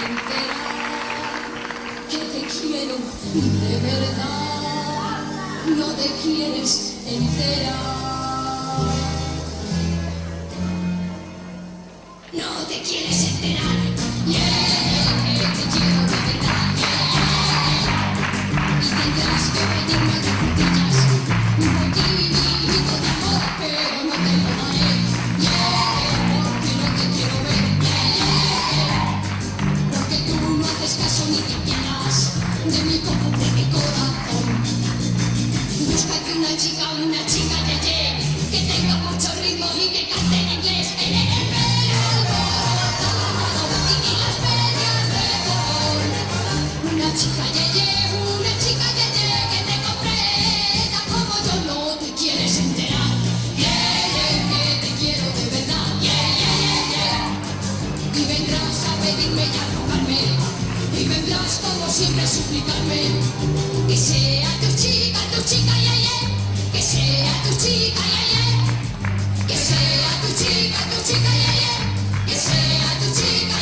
enterar que te quiero de verdad. No te quieres enterar. No te quieres enterar. Yeah, que te quiero de verdad. Yeah. Y tendrás que pedirme de puntillas un poquito de amor, pero no te lo daré. Yeah, porque no te quiero ver. Yeah, porque tú no haces caso ni te apiadas de mi copo, de mi corazón. Búscate una chica, yeye, que tenga mucho ritmo y que cante en inglés. En el pelo alborotado y las medias de color. Una chica yeye, que te comprenda como yo. No te quieres enterar. Yeah, que te quiero de verdad. Yeah. Y vendrás a pedirme y a rogarme. Y vendrás como siempre a suplicarme. Que sea tu chica, que sea tu chica, que sea tu chica, que sea tu chica,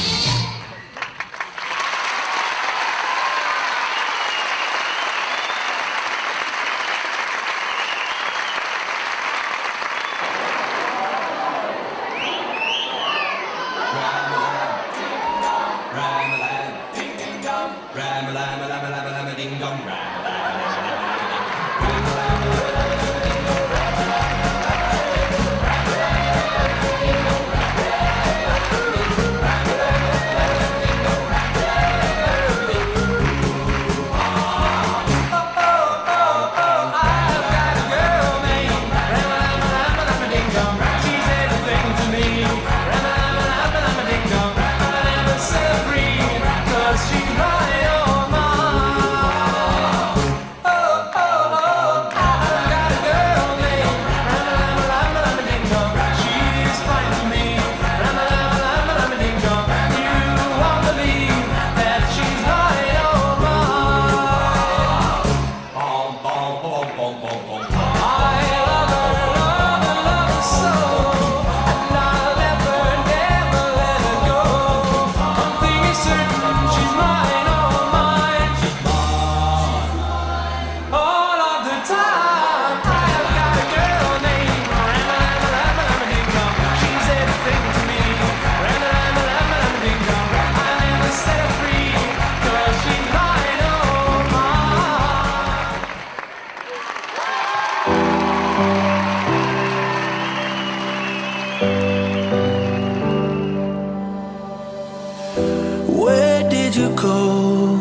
Where did you go?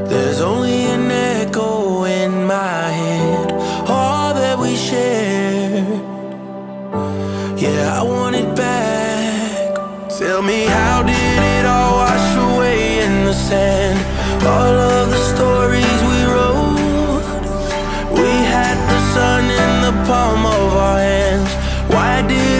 There's only an echo in my head. All that we shared, yeah, I want it back. Tell me, how did it all wash away in the sand? All of the stories we wrote, we had the sun in the palm of our hands. Why did